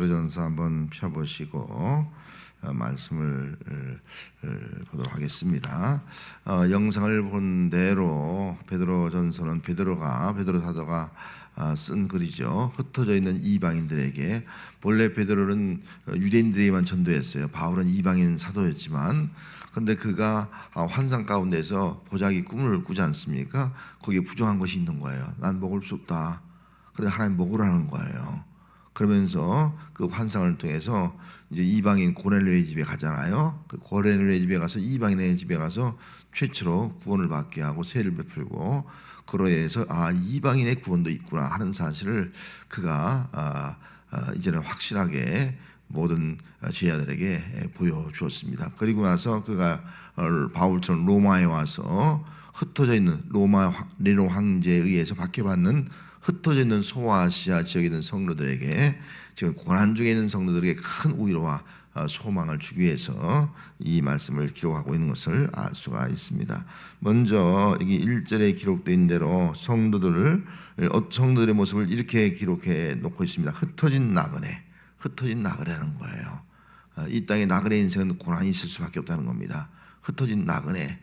베드로전서 한번 펴보시고 말씀을 보도록 하겠습니다. 영상을 본 대로 베드로전서는 베드로 사도가 쓴 글이죠. 흩어져 있는 이방인들에게. 본래 베드로는 유대인들에게만 전도했어요. 바울은 이방인 사도였지만, 근데 그가 환상 가운데서 보자기 꿈을 꾸지 않습니까? 거기에 부정한 것이 있는 거예요. 난 먹을 수 없다. 그런데 하나님 먹으라는 거예요. 그러면서 그 환상을 통해서 이제 이방인 고넬료의 집에 가잖아요. 그 고넬료의 집에 가서 이방인의 집에 가서 최초로 구원을 받게 하고 세를 베풀고, 그로 인해서 이방인의 구원도 있구나 하는 사실을 그가 이제는 확실하게 모든 제자들에게 보여주었습니다. 그리고 나서 그가 바울처럼 로마에 와서 흩어져 있는 로마 네로 황제에 의해서 박해받는 흩어져 있는 소아시아 지역에 있는 성도들에게, 지금 고난 중에 있는 성도들에게 큰 위로와 소망을 주기 위해서 이 말씀을 기록하고 있는 것을 알 수가 있습니다. 먼저 여기 1절에 기록된 대로 성도들의 모습을 이렇게 기록해 놓고 있습니다. 흩어진 나그네라는 거예요. 이 땅에 나그네 인생은 고난이 있을 수밖에 없다는 겁니다. 흩어진 나그네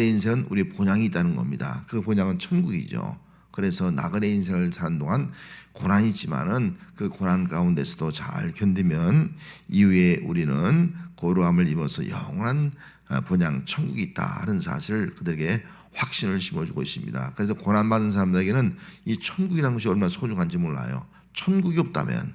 인생은 우리 본향이 있다는 겁니다. 그 본향은 천국이죠. 그래서 나그네 인생을 사는 동안 고난이 있지만은 그 고난 가운데서도 잘 견디면 이후에 우리는 거룩함을 입어서 영원한 본향 천국이 있다 하는 사실을 그들에게 확신을 심어주고 있습니다. 그래서 고난받은 사람들에게는 이 천국이라는 것이 얼마나 소중한지 몰라요. 천국이 없다면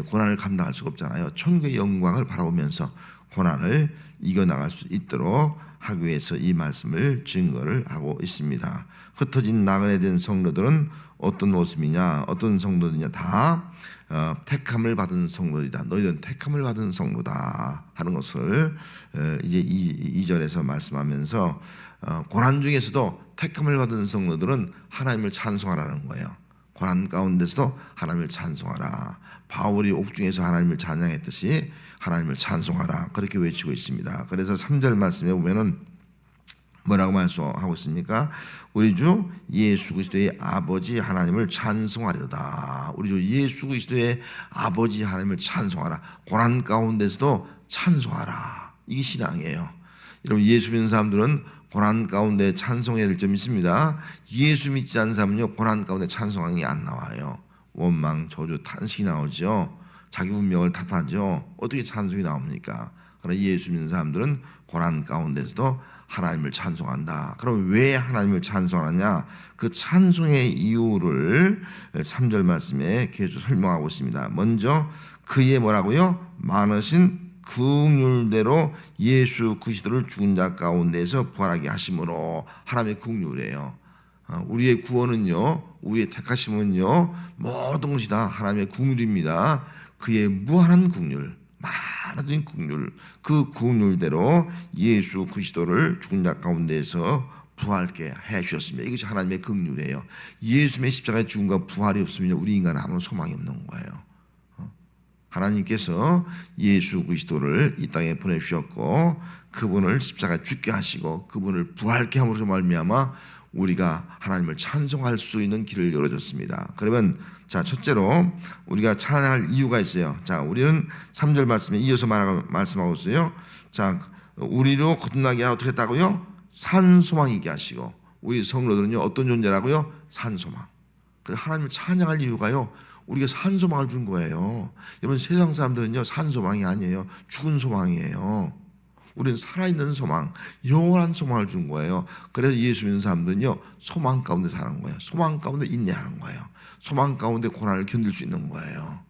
고난을 감당할 수가 없잖아요. 천국의 영광을 바라보면서 고난을 이겨나갈 수 있도록 하기 위해서 이 말씀을 증거를 하고 있습니다. 흩어진 나그네 된 성도들은 어떤 모습이냐, 어떤 성도들이냐, 다 택함을 받은 성도이다. 너희들은 택함을 받은 성도다 하는 것을 이제 2절에서 말씀하면서, 고난 중에서도 택함을 받은 성도들은 하나님을 찬송하라는 거예요. 고난 가운데서도 하나님을 찬송하라. 바울이 옥중에서 하나님을 찬양했듯이 하나님을 찬송하라, 그렇게 외치고 있습니다. 그래서 3절 말씀에 보면은 뭐라고 말씀하고 있습니까? 우리 주 예수 그리스도의 아버지 하나님을 찬송하리로다. 우리 주 예수 그리스도의 아버지 하나님을 찬송하라. 고난 가운데서도 찬송하라. 이게 신앙이에요. 여러분, 예수 믿는 사람들은 고난 가운데 찬송해야 될 점이 있습니다. 예수 믿지 않는 사람은요, 고난 가운데 찬송이 안 나와요. 원망, 저주, 탄식이 나오죠. 자기 운명을 탓하죠. 어떻게 찬송이 나옵니까? 그러나 예수 믿는 사람들은 고난 가운데서도 하나님을 찬송한다. 그럼 왜 하나님을 찬송하느냐? 그 찬송의 이유를 3절 말씀에 계속 설명하고 있습니다. 먼저 그의 뭐라고요? 많으신 긍휼대로 예수 그리스도를 죽은 자 가운데서 부활하게 하심으로. 하나님의 긍휼이에요. 우리의 구원은요, 우리의 택하심은요, 모든 것이 다 하나님의 긍휼입니다. 그의 무한한 긍휼, 많은 긍휼, 그 긍휼대로 예수 그리스도를 죽은 자 가운데서 부활케 해 주셨습니다. 이것이 하나님의 긍휼이에요. 예수님의 십자가의 죽음과 부활이 없으면 우리 인간은 아무 소망이 없는 거예요. 하나님께서 예수 그리스도를 이 땅에 보내주셨고, 그분을 십자가에 죽게 하시고 그분을 부활케 함으로써 말미암아 우리가 하나님을 찬송할 수 있는 길을 열어줬습니다. 그러면 자, 첫째로 우리가 찬양할 이유가 있어요. 자, 우리는 3절 말씀에 이어서 말씀하고 있어요. 자, 우리로 거듭나게 어떻게 했다고요? 산소망 있게 하시고. 우리 성도들은요, 어떤 존재라고요? 산소망. 그래서 하나님을 찬양할 이유가요, 우리가 산소망을 준 거예요. 여러분, 세상 사람들은요, 산소망이 아니에요. 죽은 소망이에요. 우리는 살아있는 소망, 영원한 소망을 준 거예요. 그래서 예수 믿는 사람들은요, 소망 가운데 사는 거예요. 소망 가운데 인내하는 거예요. 소망 가운데 고난을 견딜 수 있는 거예요.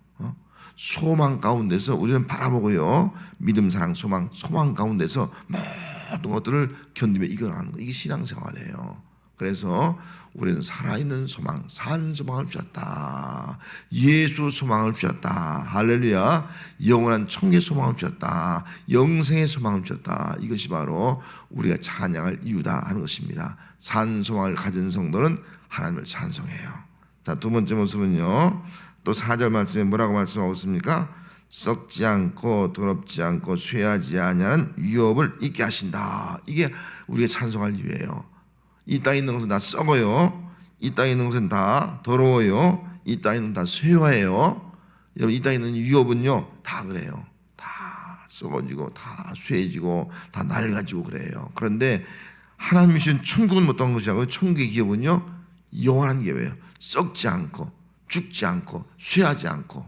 소망 가운데서 우리는 바라보고요, 믿음, 사랑, 소망 가운데서 모든 것들을 견디며 이겨나가는 거예요. 이게 신앙생활이에요. 그래서 우리는 살아있는 소망, 산 소망을 주셨다. 예수 소망을 주셨다. 할렐루야. 영원한 천국의 소망을 주셨다. 영생의 소망을 주셨다. 이것이 바로 우리가 찬양할 이유다 하는 것입니다. 산 소망을 가진 성도는 하나님을 찬송해요. 자, 두 번째 모습은요, 또 4절 말씀에 뭐라고 말씀하고 있습니까? 썩지 않고 더럽지 않고 쇠하지 아니하는 유업을 있게 하신다. 이게 우리가 찬송할 이유예요. 이 땅에 있는 것은 다 썩어요. 이 땅에 있는 것은 다 더러워요. 이 땅에 있는 것은 다 쇠화해요. 여러분 이 땅에 있는 유업은요 다 그래요. 다 썩어지고 다 쇠해지고 다 낡아지고 그래요. 그런데 하나님이 주신 천국은 어떤 것이라고요? 천국의 기업은요 영원한 기업이에요. 썩지 않고 죽지 않고 쇠하지 않고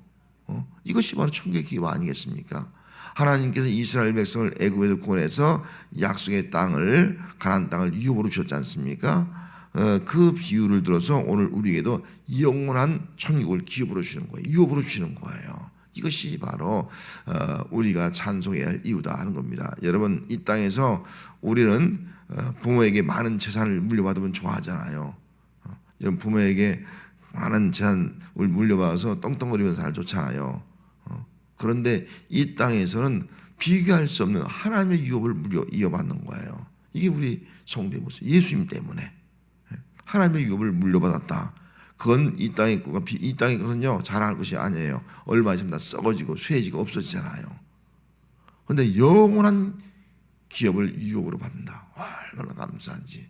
이것이 바로 천국의 기업 아니겠습니까? 하나님께서 이스라엘 백성을 애굽에서 구원해서 약속의 땅을 가나안 땅을 유업으로 주셨지 않습니까? 그 비유를 들어서 오늘 우리에게도 영원한 천국을 기업으로 주시는 거예요. 유업으로 주시는 거예요. 이것이 바로 우리가 찬송해야 할 이유다 하는 겁니다. 여러분 이 땅에서 우리는 부모에게 많은 재산을 물려받으면 좋아하잖아요. 여러분 부모에게 많은 재산을 물려받아서 떵떵거리면서 살 좋잖아요. 그런데 이 땅에서는 비교할 수 없는 하나님의 유업을 이어받는 거예요. 이게 우리 성도의 모습. 예수님 때문에 하나님의 유업을 물려받았다. 그건 이 땅의 것은요 자랑할 것이 아니에요. 얼마 있으면 다 썩어지고 쇠해지고 없어지잖아요. 그런데 영원한 기업을 유업으로 받는다. 얼마나 감사한지.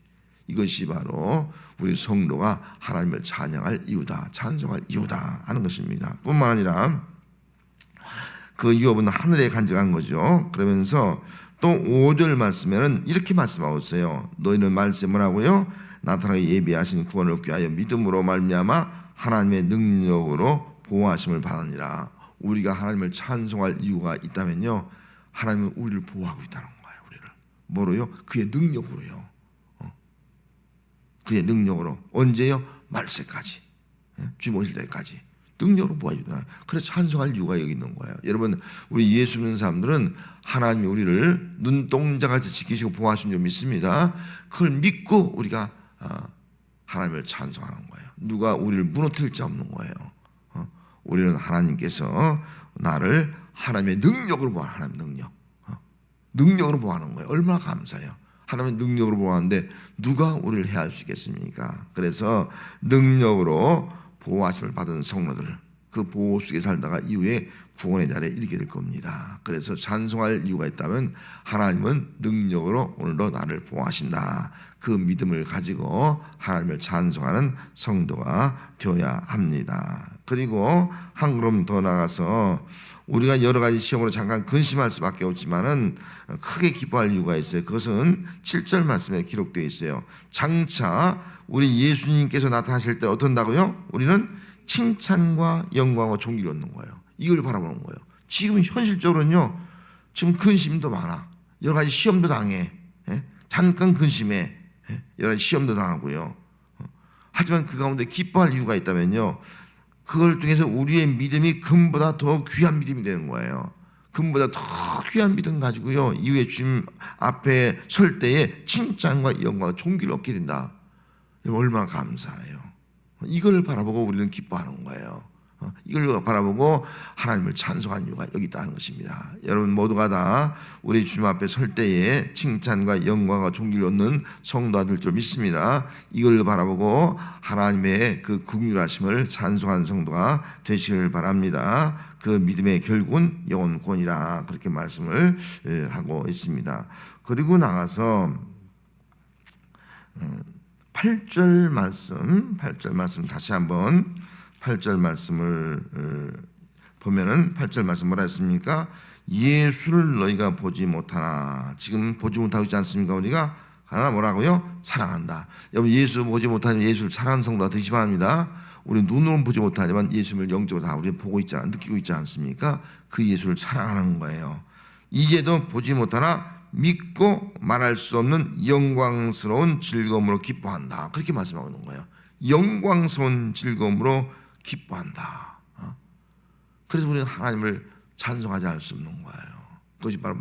이것이 바로 우리 성도가 하나님을 찬양할 이유다, 찬송할 이유다 하는 것입니다. 뿐만 아니라 그 유업은 하늘에 간직한 거죠. 그러면서 또 5절 말씀에는 이렇게 말씀하고 있어요. 너희는 말씀을 하고요 나타나게 예비하신 구원을 얻게 하여 믿음으로 말미암아 하나님의 능력으로 보호하심을 받으니라. 우리가 하나님을 찬송할 이유가 있다면요 하나님은 우리를 보호하고 있다는 거예요. 우리를 뭐로요? 그의 능력으로요. 그의 능력으로. 언제요? 말세까지, 주님 오실 때까지 능력으로 보호해주구나. 그래서 찬송할 이유가 여기 있는 거예요. 여러분 우리 예수 믿는 사람들은 하나님이 우리를 눈동자같이 지키시고 보호하신 줄 믿습니다. 그걸 믿고 우리가 하나님을 찬송하는 거예요. 누가 우리를 무너뜨릴 자 없는 거예요. 우리는 하나님께서 나를 하나님의 능력으로 보호하는, 하나님의 능력으로 보호하는 거예요. 얼마나 감사해요. 하나님의 능력으로 보호하는데 누가 우리를 해할 수 있겠습니까? 그래서 능력으로 보호하심을 받은 성도들, 그 보호 속에 살다가 이후에 구원의 자리에 이르게 될 겁니다. 그래서 찬송할 이유가 있다면 하나님은 능력으로 오늘도 나를 보호하신다. 그 믿음을 가지고 하나님을 찬송하는 성도가 되어야 합니다. 그리고 한 걸음 더 나가서 우리가 여러 가지 시험으로 잠깐 근심할 수밖에 없지만은 크게 기뻐할 이유가 있어요. 그것은 7절 말씀에 기록되어 있어요. 장차 우리 예수님께서 나타나실 때 어떤다고요? 우리는 칭찬과 영광과 존귀를 얻는 거예요. 이걸 바라보는 거예요. 지금 현실적으로는요, 지금 근심도 많아. 여러 가지 시험도 당해. 잠깐 근심해. 여러 가지 시험도 당하고요. 하지만 그 가운데 기뻐할 이유가 있다면요, 그걸 통해서 우리의 믿음이 금보다 더 귀한 믿음이 되는 거예요. 금보다 더 귀한 믿음 가지고요, 이후에 주님 앞에 설 때에 칭찬과 영광과 존귀를 얻게 된다. 얼마나 감사해요. 이걸 바라보고 우리는 기뻐하는 거예요. 이걸 바라보고 하나님을 찬송하는 이유가 여기 있다는 것입니다. 여러분 모두가 다 우리 주님 앞에 설 때에 칭찬과 영광과 존귀를 얻는 성도가 될 줄 믿습니다. 이걸 바라보고 하나님의 그 긍휼하심을 찬송하는 성도가 되시길 바랍니다. 그 믿음의 결국은 영원 구원이라 그렇게 말씀을 하고 있습니다. 그리고 나가서 8절 말씀 다시 한번 8절 말씀을 보면은 8절 말씀 뭐라 했습니까? 예수를 너희가 보지 못하나. 지금 보지 못하고 있지 않습니까? 우리가 하나 뭐라고요? 사랑한다. 여러분 예수 보지 못하지만 예수를 사랑하는 성도가 되시기 바랍니다. 우리 눈으로는 보지 못하지만 예수를 영적으로 다 우리 보고 있지 느끼고 있지 않습니까? 그 예수를 사랑하는 거예요. 이제도 보지 못하나 믿고 말할 수 없는 영광스러운 즐거움으로 기뻐한다. 그렇게 말씀하고 있는 거예요. 영광스러운 즐거움으로 기뻐한다. 그래서 우리는 하나님을 찬송하지 않을 수 없는 거예요. 그것이 바로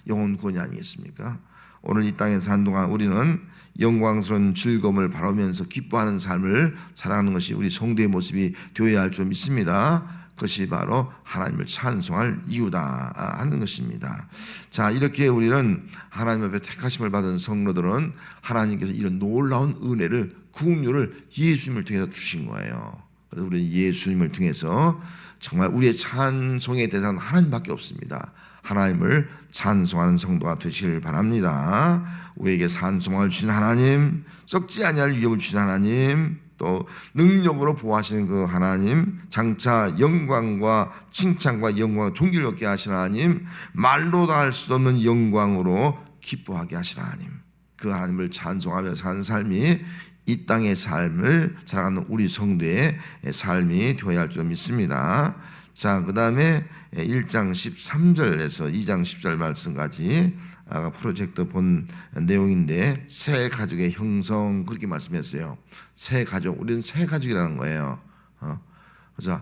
영혼 구원이 아니겠습니까? 오늘 이 땅에 사는 동안 우리는 영광스러운 즐거움을 바라보면서 기뻐하는 삶을 살아가는 것이 우리 성도의 모습이 되어야 할 줄 믿습니다. 그것이 바로 하나님을 찬송할 이유다 하는 것입니다. 자, 이렇게 우리는 하나님 앞에 택하심을 받은 성도들은 하나님께서 이런 놀라운 은혜를, 긍휼을 예수님을 통해서 주신 거예요. 그래서 우리는 예수님을 통해서 정말 우리의 찬송의 대상은 하나님밖에 없습니다. 하나님을 찬송하는 성도가 되시길 바랍니다. 우리에게 찬송을 주신 하나님, 썩지 아니할 위협을 주신 하나님, 또 능력으로 보호하시는 그 하나님, 장차 영광과 칭찬과 영광 존귀롭게 하시는 하나님, 말로 다 할 수 없는 영광으로 기뻐하게 하시는 하나님, 그 하나님을 찬송하며 사는 삶이 이 땅의 삶을 살아가는 우리 성도의 삶이 되어야 할 줄 믿습니다. 자, 그 다음에 1장 13절에서 2장 10절 말씀까지 아까 프로젝트 본 내용인데, 새 가족의 형성, 그렇게 말씀했어요. 새 가족, 우리는 새 가족이라는 거예요. 그래서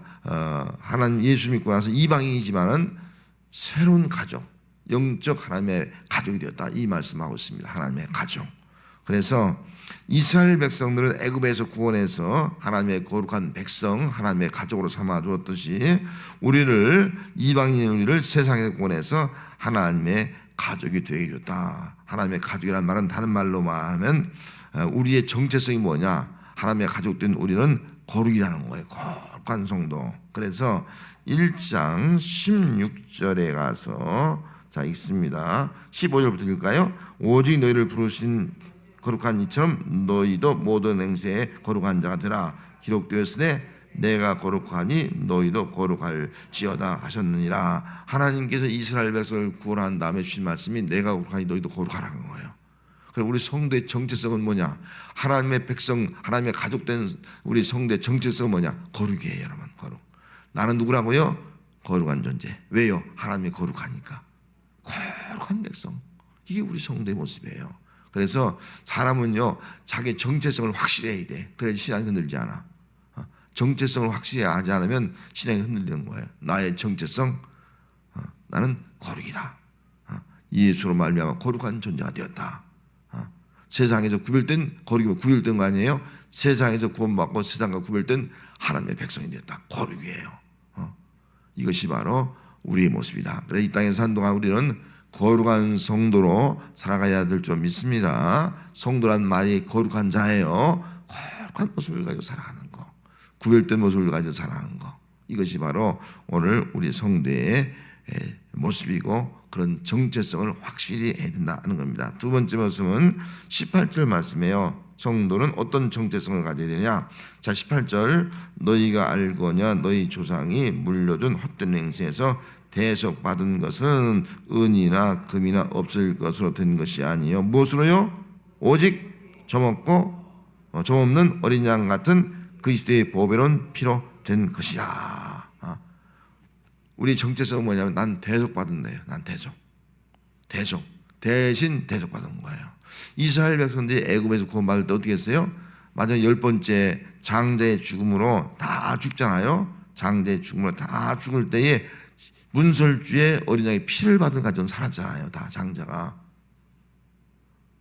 하나님 예수 믿고 나서 이방인이지만은 새로운 가족, 영적 하나님의 가족이 되었다, 이 말씀하고 있습니다. 하나님의 가족. 그래서 이스라엘 백성들은 애굽에서 구원해서 하나님의 거룩한 백성, 하나님의 가족으로 삼아 주었듯이 우리를, 이방인 우리를 세상에서 구원해서 하나님의 가족이 되게 줬다. 하나님의 가족이라는 말은 다른 말로 말하면 우리의 정체성이 뭐냐, 하나님의 가족된 우리는 거룩이라는 거예요. 거룩한 성도. 그래서 1장 16절에 가서 자 있습니다. 15절부터 읽을까요? 오직 너희를 부르신 거룩한 이처럼 너희도 모든 행세에 거룩한 자가 되라. 기록되었으되 내가 거룩하니 너희도 거룩할지어다 하셨느니라. 하나님께서 이스라엘 백성을 구원한 다음에 주신 말씀이 내가 거룩하니 너희도 거룩하라는 거예요. 그럼 우리 성도의 정체성은 뭐냐? 하나님의 백성, 하나님의 가족된 우리 성도의 정체성은 뭐냐? 거룩이에요, 여러분. 거룩. 나는 누구라고요? 거룩한 존재. 왜요? 하나님이 거룩하니까. 거룩한 백성. 이게 우리 성도의 모습이에요. 그래서 사람은요, 자기 정체성을 확실히 해야 돼. 그래야지 신앙이 흔들리지 않아. 정체성을 확실히 하지 않으면 신앙이 흔들리는 거예요. 나의 정체성, 나는 거룩이다. 예수로 말미암아 거룩한 존재가 되었다. 세상에서 구별된, 거룩이면 구별된 거 아니에요? 세상에서 구원받고 세상과 구별된 하나님의 백성이 되었다. 거룩이에요. 이것이 바로 우리의 모습이다. 그래서 이 땅에 사는 동안 우리는 거룩한 성도로 살아가야 될 줄 믿습니다. 성도란 말이 거룩한 자예요. 거룩한 모습을 가지고 살아가는 거, 구별된 모습을 가지고 살아가는 거, 이것이 바로 오늘 우리 성도의 모습이고 그런 정체성을 확실히 해야 된다는 겁니다. 두 번째 말씀은 18절 말씀이에요. 성도는 어떤 정체성을 가져야 되냐? 자, 18절, 너희가 알거냐 너희 조상이 물려준 헛된 행세에서 대속받은 것은 은이나 금이나 없을 것으로 된 것이 아니요 무엇으로요? 오직 점없는 어린 양 같은 그리스도의 보배로운 피로 된 것이라. 우리 정체성은 뭐냐면 난 대속받은 거예요. 난 대신 대속받은 거예요. 이스라엘 백성들이 애굽에서 구원받을 때 어떻게 했어요? 마지막 10번째 장자의 죽음으로 다 죽잖아요. 장자의 죽음으로 다 죽을 때에 문설주의 어린 양의 피를 받은 가정은 살았잖아요. 다 장자가.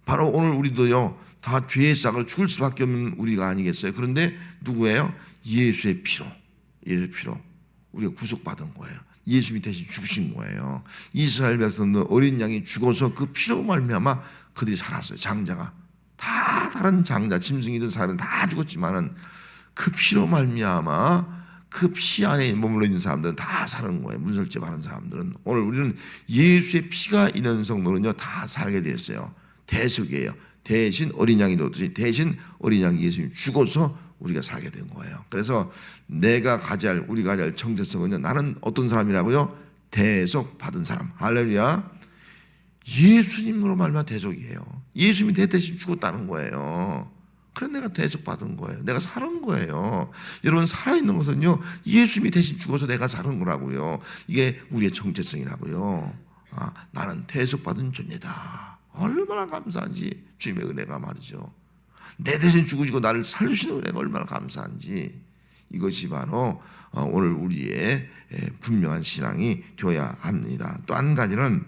바로 오늘 우리도요, 다 죄의 싹을 죽을 수밖에 없는 우리가 아니겠어요? 그런데 누구예요? 예수의 피로 우리가 구속받은 거예요. 예수님이 대신 죽으신 거예요. 이스라엘 백성들 어린 양이 죽어서 그 피로 말미암아 그들이 살았어요. 장자가 다 다른 장자, 짐승이든 사람은 다 죽었지만은 그 피로 말미암아 그 피 안에 머물러 있는 사람들은 다 사는 거예요. 문설죄 바른 사람들은. 오늘 우리는 예수의 피가 있는 성도는요 다 살게 되었어요. 대속이에요. 대신 어린 양이 되었듯이 대신 어린 양 예수님이 죽어서 우리가 살게 된 거예요. 그래서 우리가 가져야 할 정체성은요, 나는 어떤 사람이라고요? 대속받은 사람. 할렐루야. 예수님으로 말미암아 대속이에요. 예수님이 내 대신 죽었다는 거예요. 그래서 내가 대속받은 거예요. 내가 사는 거예요. 여러분, 살아있는 것은요, 예수님이 대신 죽어서 내가 사는 거라고요. 이게 우리의 정체성이라고요. 나는 대속받은 존재다. 얼마나 감사한지, 주님의 은혜가 말이죠. 내 대신 죽으시고 나를 살리시는 은혜가 얼마나 감사한지, 이것이 바로 오늘 우리의 분명한 신앙이 되어야 합니다. 또 한 가지는,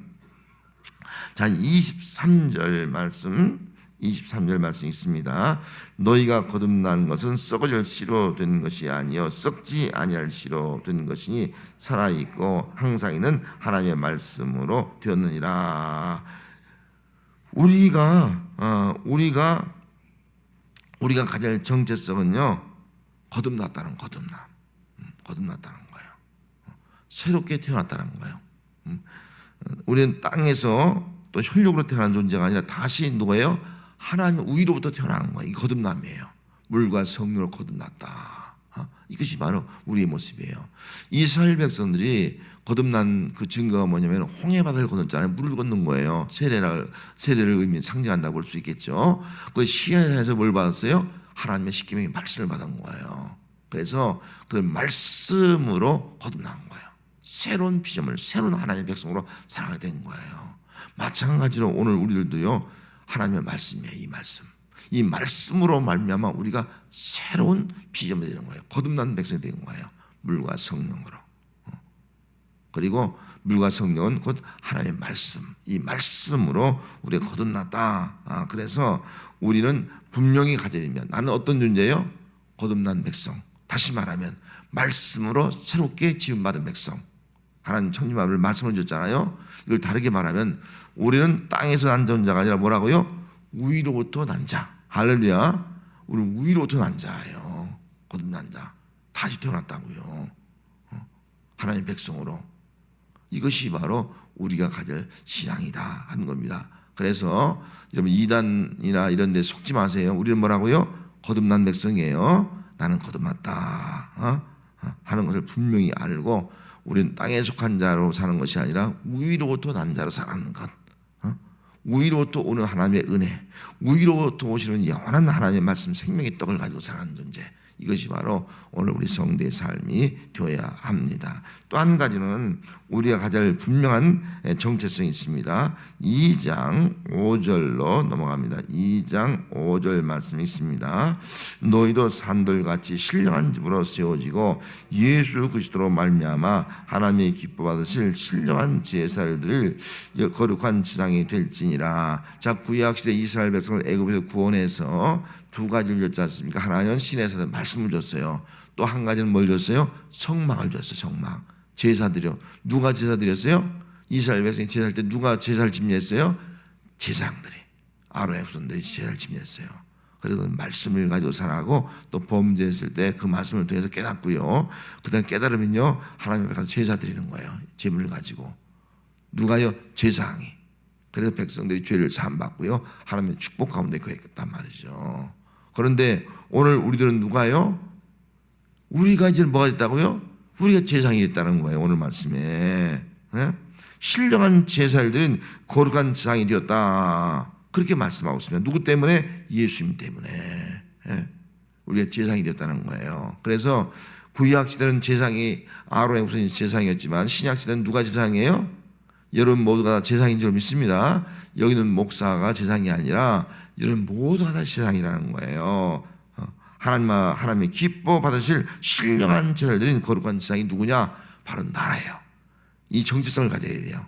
자, 23절 말씀 있습니다. 너희가 거듭난 것은 썩어질 씨로 된 것이 아니요 썩지 아니할 씨로 된 것이니 살아있고 항상 있는 하나님의 말씀으로 되었느니라. 우리가 가져야 할 정체성은요, 거듭났다는 거예요. 새롭게 태어났다는 거예요. 우리는 땅에서 또 혈육으로 태어난 존재가 아니라 다시 누구예요? 하나님 우위로부터 태어난 거예요. 이 거듭남이에요. 물과 성령으로 거듭났다. 이것이 바로 우리의 모습이에요. 이스라엘 백성들이 거듭난 그 증거가 뭐냐면 홍해바다를 건넜잖아요. 물을 건넌 거예요. 세례를 의미 상징한다고 볼 수 있겠죠. 그 시야에서 뭘 받았어요? 하나님의 십계명의 말씀을 받은 거예요. 그래서 그 말씀으로 거듭난 거예요. 새로운 피조물, 새로운 하나님의 백성으로 살아가게 된 거예요. 마찬가지로 오늘 우리들도요, 하나님의 말씀이에요. 이 말씀으로 말미암아 우리가 새로운 피조물이 되는 거예요. 거듭난 백성이 되는 거예요. 물과 성령으로. 그리고 물과 성령은 곧 하나님의 말씀, 이 말씀으로 우리가 거듭났다. 그래서 우리는 분명히 가져야 됩니다. 나는 어떤 존재예요? 거듭난 백성. 다시 말하면 말씀으로 새롭게 지음받은 백성. 하나님 천지만물을 말씀을 줬잖아요. 이걸 다르게 말하면 우리는 땅에서 난 존재가 아니라 뭐라고요? 위로부터 난 자. 할렐루야. 우리는 위로부터 난 자예요. 거듭난 자. 다시 태어났다고요. 하나님의 백성으로. 이것이 바로 우리가 가질 신앙이다 하는 겁니다. 그래서 여러분 이단이나 이런 데 속지 마세요. 우리는 뭐라고요? 거듭난 백성이에요. 나는 거듭났다 하는 것을 분명히 알고 우리는 땅에 속한 자로 사는 것이 아니라 위로부터 난 자로 사는 것. 위로부터 오는 하나님의 은혜, 위로부터 오시는 영원한 하나님의 말씀 생명의 떡을 가지고 사는 존재. 이것이 바로 오늘 우리 성도의 삶이 되어야 합니다. 또 한 가지는 우리가 가질 분명한 정체성이 있습니다. 2장 5절로 넘어갑니다. 2장 5절 말씀이 있습니다. 너희도 산돌같이 신령한 집으로 세워지고 예수 그리스도로 말미암아 하나님의 기뻐 받으실 신령한 제사들을 거룩한 지상이 될지니라. 자, 구약시대 이스라엘 백성을 애굽에서 구원해서 두 가지를 줬지 않습니까? 하나는 신에서 말씀을 줬어요. 또 한 가지는 뭘 줬어요? 성막을 줬어요. 성막. 제사드려. 누가 제사드렸어요? 이스라엘 백성이 제사할 때 누가 제사를 집례했어요? 제사장들이. 아론의 후손들이 제사를 집례했어요. 그래서 말씀을 가지고 살아가고 또 범죄했을 때 그 말씀을 통해서 깨닫고요. 그 다음에 깨달으면요, 하나님 앞에 가서 제사 드리는 거예요. 제물을 가지고. 누가요? 제사장이. 그래서 백성들이 죄를 사함받고요, 하나님의 축복 가운데 거했단 말이죠. 그런데 오늘 우리들은 누가요? 우리가 이제 뭐가 됐다고요? 우리가 제사장이 됐다는 거예요. 오늘 말씀에. 신령한 제사들은 거룩한 제사장이 되었다. 그렇게 말씀하고 있습니다. 누구 때문에? 예수님 때문에. 우리가 제사장이 되었다는 거예요. 그래서 구약시대는 제사장이 아론의 후손이 제사장이었지만 신약시대는 누가 제사장이에요? 여러분 모두가 제사장인 줄 믿습니다. 여기는 목사가 제사장이 아니라 여러분 모두가 다 제사장이라는 거예요. 하나님의 기뻐 받으실 신령한 제사를 드린 거룩한 제사장이 누구냐? 바로 나라예요. 이 정체성을 가져야 돼요.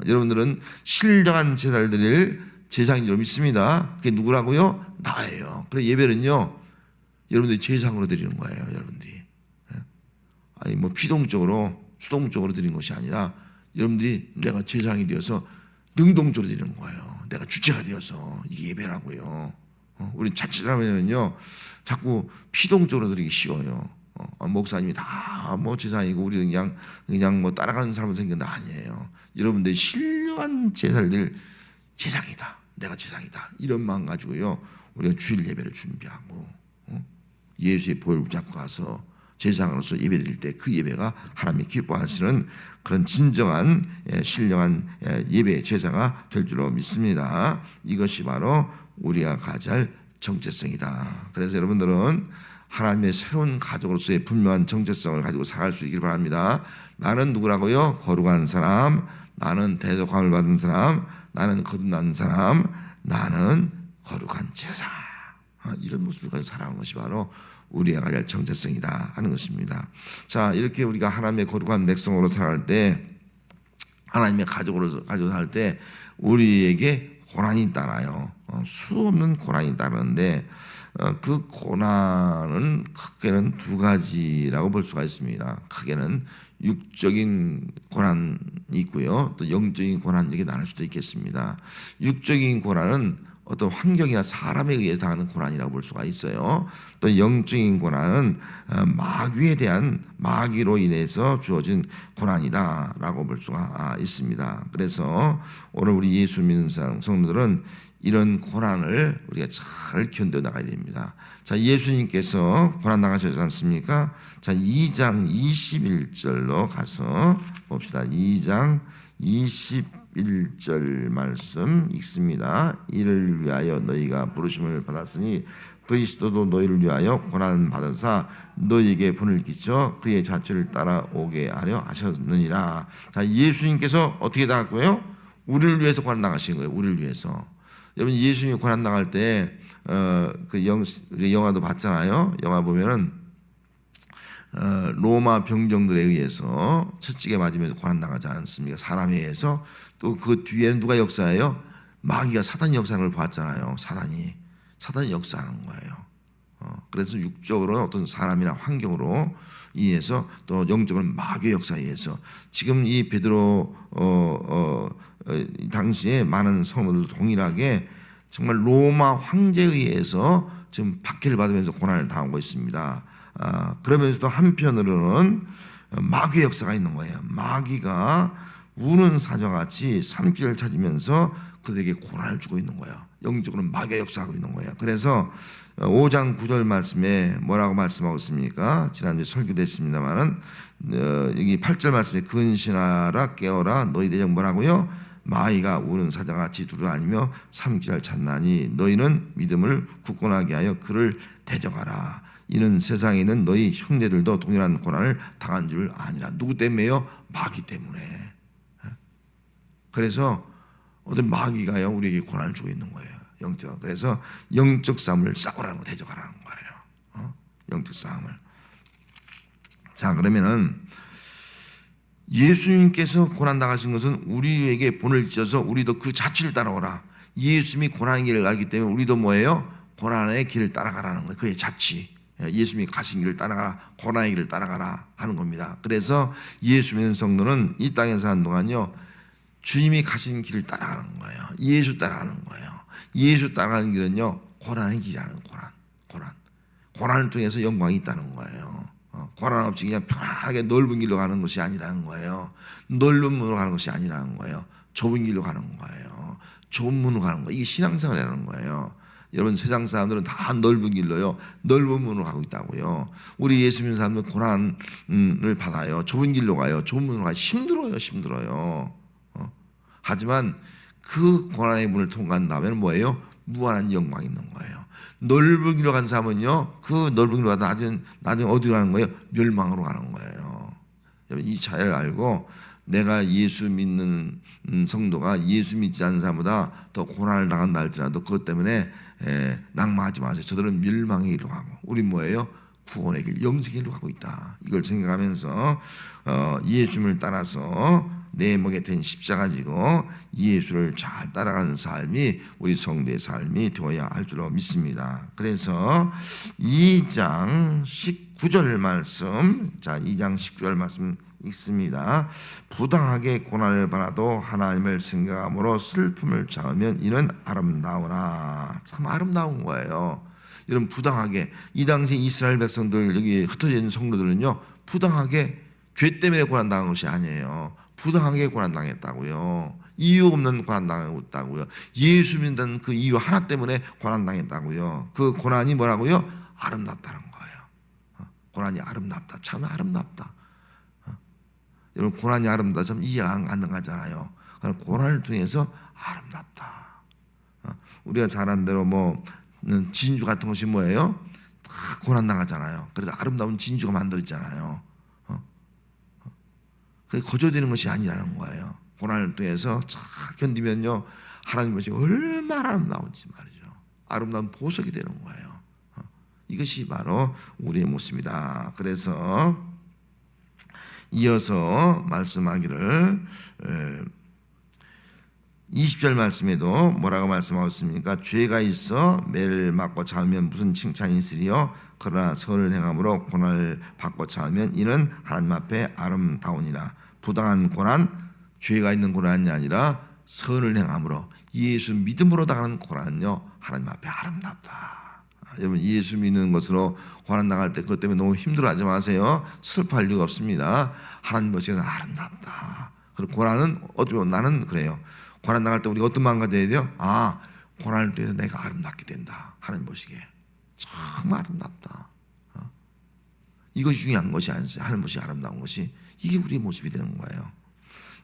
여러분들은 신령한 제사를 드릴 제사장인 줄 믿습니다. 그게 누구라고요? 나예요. 그래서 예배는요, 여러분들이 제사장으로 드리는 거예요. 여러분들이. 아니 뭐 피동적으로 수동적으로 드리는 것이 아니라 여러분들이 내가 제사장이 되어서 능동적으로 드리는 거예요. 내가 주체가 되어서. 이게 예배라고요. 우리 자칫하면요 자꾸 피동적으로 드리기 쉬워요. 목사님이 다 뭐 제사장이고 우리는 그냥 뭐 따라가는 사람은 생긴다. 아니에요. 여러분들이 신령한 제사를 드릴 제사장이다. 내가 제사장이다. 이런 마음 가지고요 우리가 주일 예배를 준비하고 예수의 보혈을 붙잡고 가서 제사장으로서 예배 드릴 때 그 예배가 하나님이 기뻐하시는 그런 진정한 신령한 예배 제사가 될 줄로 믿습니다. 이것이 바로 우리가 가질 정체성이다. 그래서 여러분들은 하나님의 새로운 가족으로서의 분명한 정체성을 가지고 살아갈 수 있기를 바랍니다. 나는 누구라고요? 거룩한 사람, 나는 대속함을 받은 사람, 나는 거듭난 사람, 나는 거룩한 제사. 이런 모습을 가지고 살아가는 것이 바로 우리가 가질 정체성이다 하는 것입니다. 자, 이렇게 우리가 하나님의 거룩한 백성으로 살아갈 때, 하나님의 가족으로 가지고 살 때 우리에게 고난이 따라요. 수없는 고난이 따르는데 그 고난은 크게는 두 가지라고 볼 수가 있습니다. 크게는 육적인 고난이 있고요, 또 영적인 고난, 이렇게 나눌 수도 있겠습니다. 육적인 고난은 어떤 환경이나 사람에 의해 당하는 고난이라고 볼 수가 있어요. 또 영적인 고난은 마귀에 대한, 마귀로 인해서 주어진 고난이다라고 볼 수가 있습니다. 그래서 오늘 우리 예수 믿는 성도들은 이런 고난을 우리가 잘 견뎌나가야 됩니다. 자, 예수님께서 고난 당하셨지 않습니까? 자, 2장 21절로 가서 봅시다. 2장 21절 말씀 읽습니다. 이를 위하여 너희가 부르심을 받았으니 그리스도도 너희를 위하여 고난 받으사 너희에게 분을 끼쳐 그의 자취를 따라오게 하려 하셨느니라. 자, 예수님께서 어떻게 당했고요? 우리를 위해서 고난 당하신 거예요. 우리를 위해서. 여러분, 예수님이 고난 당할 때 우리 영화도 봤잖아요. 영화 보면은 로마 병정들에 의해서 채찍에 맞으면서 고난 당하지 않습니까? 사람에 의해서. 또 그 뒤에는 누가 역사해요? 마귀가 사단이 역사하는 걸 봤잖아요. 사단이 역사하는 거예요. 그래서 육적으로 어떤 사람이나 환경으로 의해서 또 영적으로 마귀의 역사에 의해서 지금 이 베드로 당시에 많은 성도들도 동일하게 정말 로마 황제에 의해서 지금 박해를 받으면서 고난을 당하고 있습니다. 그러면서도 한편으로는 마귀의 역사가 있는 거예요. 마귀가 우는 사자같이 산길을 찾으면서 그들에게 고난을 주고 있는 거예요. 영적으로는 마귀가 역사하고 있는 거예요. 그래서 5장 9절 말씀에 뭐라고 말씀하고 있습니까? 지난주에 설교도 했습니다만은 여기 8절 말씀에 근신하라 깨어라 너희 대적 뭐라고요? 마귀가 우는 사자같이 두루다니며 삼키를 찾나니 너희는 믿음을 굳건하게 하여 그를 대적하라. 이는 세상에 있는 너희 형제들도 동일한 고난을 당한 줄 아니라. 누구 때문에요? 마귀 때문에. 그래서 어떤 마귀가요 우리에게 고난을 주고 있는 거예요. 영적. 그래서 영적 싸움을 싸우라는 거, 대적하라는 거예요. 영적 싸움을. 자, 그러면은 예수님께서 고난 당하신 것은 우리에게 본을 지어서 우리도 그 자취를 따라오라. 예수님이 고난의 길을 가기 때문에 우리도 뭐예요? 고난의 길을 따라가라는 거예요. 그의 자취. 예수님이 가신 길을 따라가라, 고난의 길을 따라가라 하는 겁니다. 그래서 예수 믿는 성도는 이 땅에 사는 동안요 주님이 가신 길을 따라가는 거예요. 예수 따라가는 거예요. 예수 따라가는 길은요 고난의 길이라는 고난을 통해서 영광이 있다는 거예요. 고난 없이 그냥 편하게 넓은 길로 가는 것이 아니라는 거예요. 넓은 문으로 가는 것이 아니라는 거예요. 좁은 길로 가는 거예요. 좁은 문으로 가는 거예요. 이게 신앙생활이라는 거예요. 여러분, 세상 사람들은 다 넓은 길로요 넓은 문으로 가고 있다고요. 우리 예수 믿는 사람들은 고난을 받아요. 좁은 길로 가요. 좁은 문으로 가요. 힘들어요. 하지만 그 고난의 문을 통과한 다음에는 뭐예요? 무한한 영광이 있는 거예요. 넓은 길로 간 사람은요 그 넓은 길로 가다 나중에 어디로 가는 거예요? 멸망으로 가는 거예요. 여러분, 이 차이를 알고 내가 예수 믿는 성도가 예수 믿지 않는 사람보다 더 고난을 당한다 할지라도 그것 때문에 낭망하지 마세요. 저들은 멸망의 길로 가고 우리 뭐예요? 구원의 길, 영생의 길로 가고 있다. 이걸 생각하면서 예수님을 따라서 내 목에 댄 십자가 지고 예수를 잘 따라가는 삶이 우리 성도의 삶이 되어야 할 줄로 믿습니다. 그래서 2장 19절 말씀, 자 2장 19절 말씀 읽습니다. 부당하게 고난을 받아도 하나님을 생각함으로 슬픔을 참으면 이는 아름다우나. 참 아름다운 거예요. 이런 부당하게, 이 당시 이스라엘 백성들 여기 흩어져 있는 성도들은요 부당하게 죄 때문에 고난당한 것이 아니에요. 부당하게 고난당했다고요. 이유 없는 고난당했다고요. 예수 믿는 그 이유 하나 때문에 고난당했다고요. 그 고난이 뭐라고요? 아름답다는 거예요. 고난이 아름답다. 참 아름답다. 여러분, 고난이 아름답다 참 이해가 안 가잖아요. 고난을 통해서 아름답다. 우리가 잘 아는 대로 뭐 진주 같은 것이 뭐예요? 다 고난 당하잖아요. 그래서 아름다운 진주가 만들어지잖아요. 그게 거저되는 것이 아니라는 거예요. 고난을 통해서 잘 견디면요 하나님 것이 얼마나 아름다운지 말이죠. 아름다운 보석이 되는 거예요. 이것이 바로 우리의 모습이다. 그래서 이어서 말씀하기를 20절 말씀에도 뭐라고 말씀하고 있습니까? 죄가 있어 매를 맞고 참으면 무슨 칭찬이 있으리요? 그러나 선을 행함으로 고난을 받고 참으면 이는 하나님 앞에 아름다우니라. 부당한 고난, 죄가 있는 고난이 아니라 선을 행함으로 예수 믿음으로 당하는 고난은요 하나님 앞에 아름답다. 여러분, 예수 믿는 것으로 고난 당할 때 그것 때문에 너무 힘들어하지 마세요. 슬퍼할 이유가 없습니다. 하나님 보시기에 아름답다. 그리고 고난은 어떻게 보면 나는 그래요. 고난 당할 때 우리가 어떤 마음 가져야 돼요? 고난을 통해서 내가 아름답게 된다. 하나님 보시기에 정말 아름답다. 이것이 중요한 것이 아니지. 하나님 보시기에 아름다운 것이 이게 우리의 모습이 되는 거예요.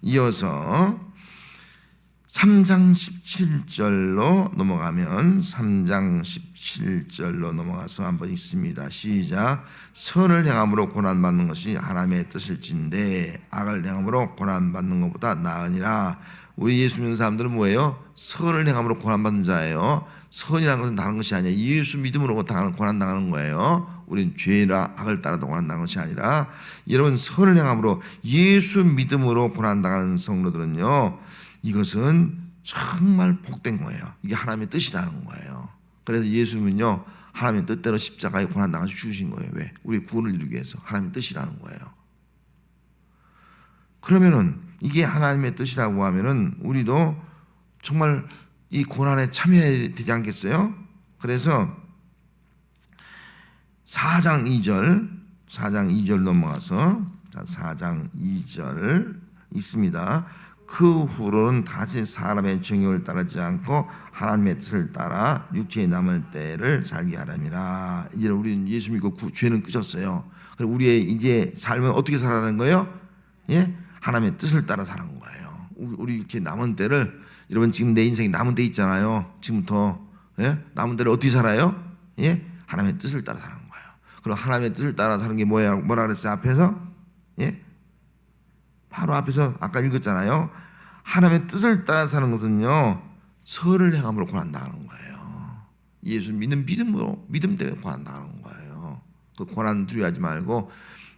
이어서 3장 17절로 넘어가면 3장 17절로 넘어가서 한번 읽습니다. 시작. 선을 행함으로 고난받는 것이 하나님의 뜻일진데 악을 행함으로 고난받는 것보다 나으니라. 우리 예수 믿는 사람들은 뭐예요? 선을 행함으로 고난받는 자예요. 선이라는 것은 다른 것이 아니에요. 예수 믿음으로 고난당하는 거예요. 우리는 죄나 악을 따라서 고난당하는 것이 아니라, 여러분 선을 행함으로 예수 믿음으로 고난당하는 성도들은요, 이것은 정말 복된 거예요. 이게 하나님의 뜻이라는 거예요. 그래서 예수님은요, 하나님의 뜻대로 십자가에 고난당하셔 주신 거예요. 왜? 우리 구원을 이루기 위해서. 하나님의 뜻이라는 거예요. 그러면은 이게 하나님의 뜻이라고 하면은 우리도 정말 이 고난에 참여해야 되지 않겠어요? 그래서 4장 2절 넘어가서 4장 2절 있습니다. 그 후로는 다시 사람의 정욕을 따르지 않고 하나님의 뜻을 따라 육체에 남을 때를 살게 하라니라. 이제 우리는 예수 믿고 죄는 끝졌어요. 그리고 우리의 이제 삶은 어떻게 살아가는 거예요? 예? 하나님의 뜻을 따라 사는 거예요. 우리 육체에 남은 때를, 여러분 지금 내 인생에 남은 때 있잖아요. 지금부터 예? 남은 때를 어떻게 살아요? 예? 하나님의 뜻을 따라 사는 거예요. 그럼 하나님의 뜻을 따라 사는 게 뭐라 그랬어요? 앞에서? 예? 바로 앞에서 아까 읽었잖아요. 하나님의 뜻을 따라 사는 것은요, 선을 행함으로 고난당하는 거예요. 예수 믿는 믿음 때문에 고난당하는 거예요. 그 고난 두려워하지 말고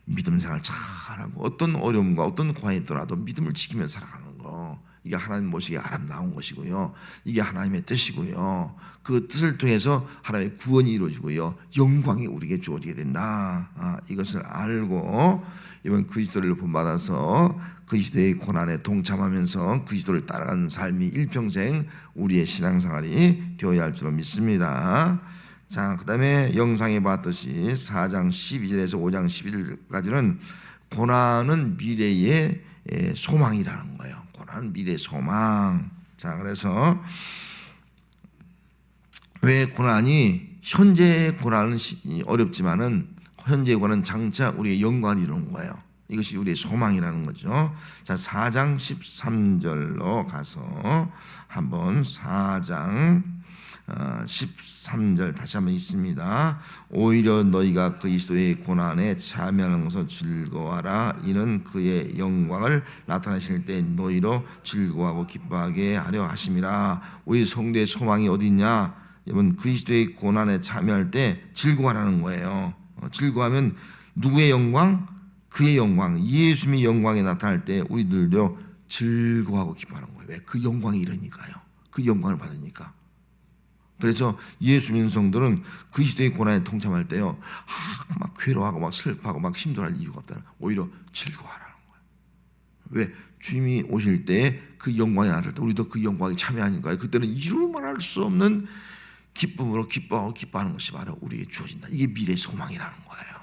믿음 생활 잘하고 어떤 어려움과 어떤 고난이 있더라도 믿음을 지키면서 살아가는 거, 이게 하나님 보시기에 아름다운 것이고요. 이게 하나님의 뜻이고요. 그 뜻을 통해서 하나님의 구원이 이루어지고요, 영광이 우리에게 주어지게 된다. 이것을 알고 이번 그리스도를 본받아서 그리스도의 고난에 동참하면서 그리스도를 따라가는 삶이 일평생 우리의 신앙생활이 되어야 할 줄로 믿습니다. 자, 그 다음에 영상에 봤듯이 4장 12절에서 5장 11절까지는 고난은 미래의 소망이라는 거예요. 고난은 미래의 소망. 자, 그래서 왜 고난이, 현재의 고난은 어렵지만은 현재의 고난은 장차 우리의 영광을 이루는 거예요. 이것이 우리의 소망이라는 거죠. 자, 4장 13절로 가서 한번 4장 13절 다시 한번 있습니다. 오히려 너희가 그리스도의 고난에 참여하는 것을 즐거워하라. 이는 그의 영광을 나타내실 때 너희로 즐거워하고 기뻐하게 하려 하심이라. 우리 성도의 소망이 어디 있냐? 여러분, 그리스도의 고난에 참여할 때 즐거워하라는 거예요. 즐거워하면 누구의 영광? 그의 영광, 예수님의 영광이 나타날 때 우리들도 즐거워하고 기뻐하는 거예요. 왜? 그 영광이 이러니까요. 그 영광을 받으니까. 그래서 예수 믿는 성도는 그리스도의 고난에 동참할 때요, 막 괴로워하고 막 슬퍼하고 막 힘들어할 이유가 없다는, 오히려 즐거워하라는 거예요. 왜? 주님이 오실 때 그 영광이 나타날 때 우리도 그 영광에 참여하니까요. 그때는 이루 말할 수 없는 기쁨으로 기뻐하고 기뻐하는 것이 바로 우리에게 주어진다. 이게 미래의 소망이라는 거예요.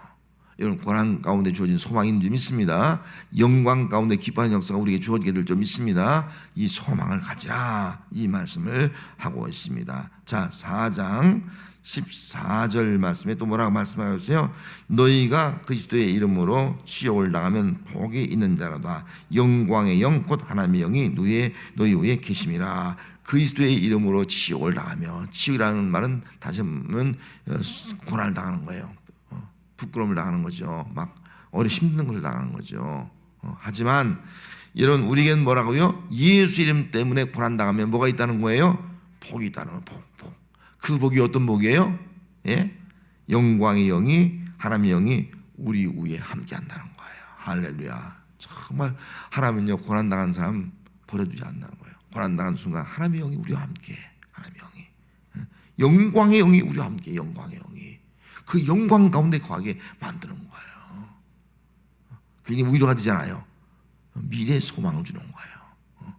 여러분, 고난 가운데 주어진 소망인 줄 믿습니다. 영광 가운데 기뻐하는 역사가 우리에게 주어지게 될 줄 믿습니다. 이 소망을 가지라, 이 말씀을 하고 있습니다. 자, 4장 14절 말씀에 또 뭐라고 말씀하셨어요? 너희가 그리스도의 이름으로 치욕을 당하면 복이 있는 자로다. 영광의 영 곧 하나님의 영이 너희 위에 계심이라. 그리스도의 이름으로 치욕을 당하며, 치욕이라는 말은 다시 보면 고난을 당하는 거예요. 부끄러움을 당하는 거죠. 막 힘든 것을 당하는 거죠. 하지만 여러분, 우리에게는 뭐라고요? 예수 이름 때문에 고난당하면 뭐가 있다는 거예요? 복이 있다는 거예요. 복. 그 복이 어떤 복이에요? 예? 영광의 영이, 하나님의 영이 우리 위에 함께 한다는 거예요. 할렐루야. 정말 하나님은요, 고난당한 사람 버려두지 않는다는 거예요. 고난당한 순간 하나님의 영이 우리와 함께, 하나님의 영이, 영광의 영이 우리와 함께, 영광의 영이 그 영광 가운데 거하게 만드는 거예요. 괜히 위로가 되잖아요. 미래의 소망을 주는 거예요.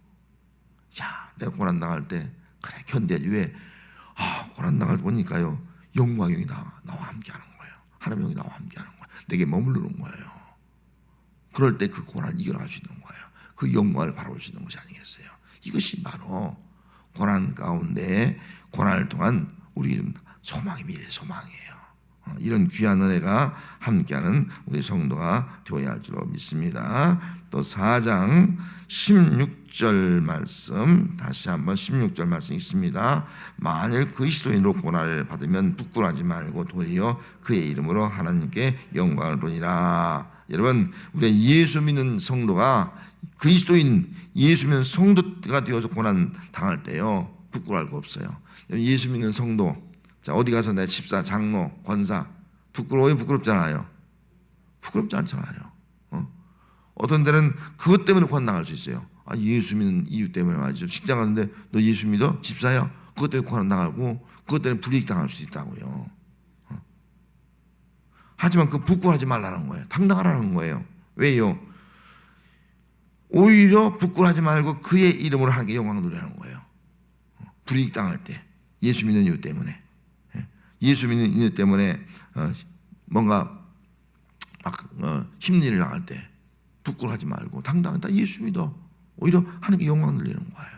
자, 내가 고난당할 때 그래 견뎌야지. 왜? 고난당할 보니까요, 영광의 영이 나와 함께 하는 거예요. 하나님의 영이 나와 함께 하는 거예요. 내게 머무르는 거예요. 그럴 때 그 고난을 이겨나갈 수 있는 거예요. 그 영광을 바라볼 수 있는 것이 아니겠어요? 이것이 바로 고난 가운데 고난을 통한 우리 소망이 미래 소망이에요. 이런 귀한 은혜가 함께하는 우리 성도가 되어야 할 줄로 믿습니다. 또 4장 16절 말씀, 다시 한번 16절 말씀 있습니다. 만일 그리스도인으로 고난을 받으면 부끄러워하지 말고 도리어 그의 이름으로 하나님께 영광을 돌리라. 여러분, 우리가 예수 믿는 성도가 그리스도인 예수 믿는 성도가 되어서 고난 당할 때요 부끄러워할 거 없어요. 예수 믿는 성도, 자, 어디 가서 내 집사, 장로, 권사 부끄러워요? 부끄럽잖아요. 부끄럽지 않잖아요. 어떤 데는 그것 때문에 고난당할 수 있어요. 아, 예수 믿는 이유 때문에 말이죠. 직장 가는데 너 예수 믿어? 집사야? 그것 때문에 고난당하고 그것 때문에 불이익 당할 수 있다고요. 하지만 그 부끄러워하지 말라는 거예요. 당당하라는 거예요. 왜요? 오히려 부끄러워하지 말고 그의 이름으로 하나님께 영광 돌리라는 거예요. 불이익 당할 때 예수 믿는 이유 때문에, 예수 믿는 이유 때문에 뭔가 막 힘든 일을 당할 때 부끄러워하지 말고 당당하다 예수 믿어. 오히려 하나님께 영광 돌리는 거예요.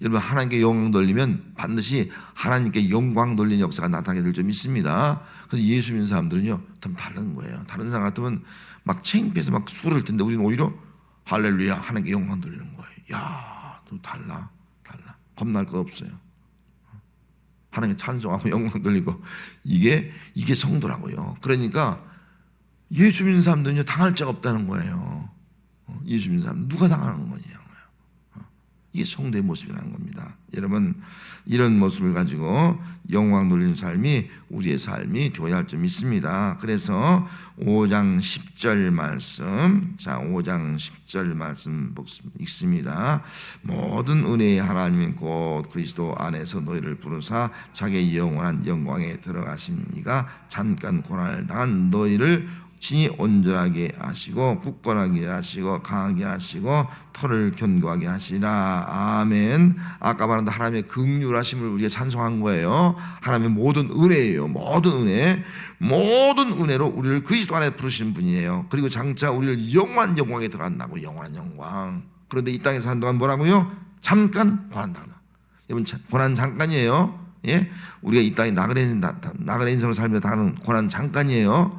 여러분, 하나님께 영광 돌리면 반드시 하나님께 영광 돌리는 역사가 나타나게 될 줄 믿습니다. 그래서 예수 믿는 사람들은요 좀 다른 거예요. 다른 사람 같으면 막 창피해서 막 수를 텐데 우리는 오히려 할렐루야 하나님께 영광 돌리는 거예요. 야, 너 달라. 겁날 거 없어요. 하나님께 찬송하고 영광 돌리고 이게 성도라고요. 그러니까 예수 믿는 사람들은요 당할 자가 없다는 거예요. 예수 믿는 사람 누가 당하는 거냐고요. 이게 성도의 모습이라는 겁니다. 여러분, 이런 모습을 가지고 영광 돌리는 삶이 우리의 삶이 되어야 할 줄 믿습니다. 그래서 5장 10절 말씀, 자 5장 10절 말씀 읽습니다. 모든 은혜의 하나님은 곧 그리스도 안에서 너희를 부르사 자기의 영원한 영광에 들어가신 이가 잠깐 고난을 당한 너희를 친히 온전하게 하시고 굳건하게 하시고 강하게 하시고 터를 견고하게 하시라. 아멘. 아까 말한 하나님의 긍휼하심을 우리가 찬송한 거예요. 하나님의 모든 은혜예요. 모든 은혜로 우리를 그리스도 안에 부르신 분이에요. 그리고 장차 우리를 영원한 영광에 들어간다고. 영원한 영광. 그런데 이 땅에 사는 동안 뭐라고요? 잠깐 고난당한다. 여러분, 고난 잠깐이에요. 예? 우리가 이 땅에 나그네 인생으로 살면서 당하는 고난 잠깐이에요.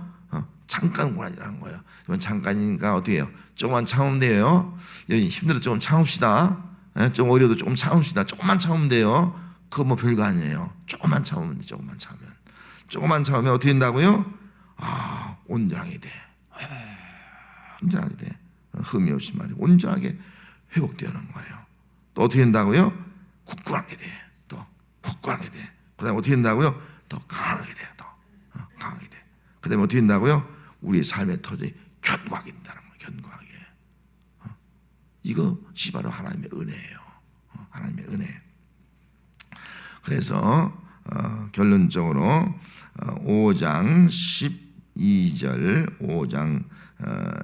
잠깐 고난이라는 거예요. 잠깐이니까 어떻게 해요? 조금만 참으면 돼요. 힘들어 조금 참읍시다. 좀 어려도 조금 참읍시다. 조금만 참으면 돼요. 그거 뭐 별거 아니에요. 조금만 참으면 돼. 조금만 참으면 어떻게 된다고요? 아, 온전하게 돼. 온전하게 돼. 흠이 없이 말이에요. 온전하게 회복되는 거예요. 또 어떻게 된다고요? 굳건하게 돼. 또 굳건하게 돼. 그 다음에 어떻게 된다고요? 더 강하게 돼. 더 강하게 돼. 그 다음에 어떻게 된다고요? 우리의 삶의 터전이 견고하게 된다는 거예요. 견고하게. 이것이 바로 하나님의 은혜예요. 하나님의 은혜. 그래서 결론적으로 5장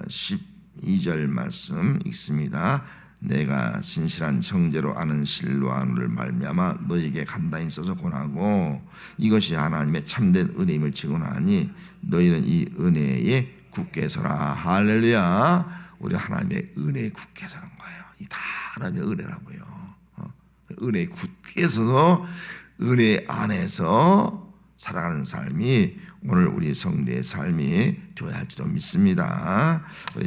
12절 말씀 읽습니다. 내가 신실한 형제로 아는 실로아누를 말미암아 너에게 간단히 써서 권하고 이것이 하나님의 참된 은혜임을 증언하니 너희는 이 은혜에 굳게 서라. 할렐루야. 우리 하나님의 은혜에 굳게 서는 거예요. 이 다 하나님의 은혜라고요. 은혜에 굳게 서서 은혜 안에서 살아가는 삶이 오늘 우리 성도의 삶이 되어야 할 줄 믿습니다. 우리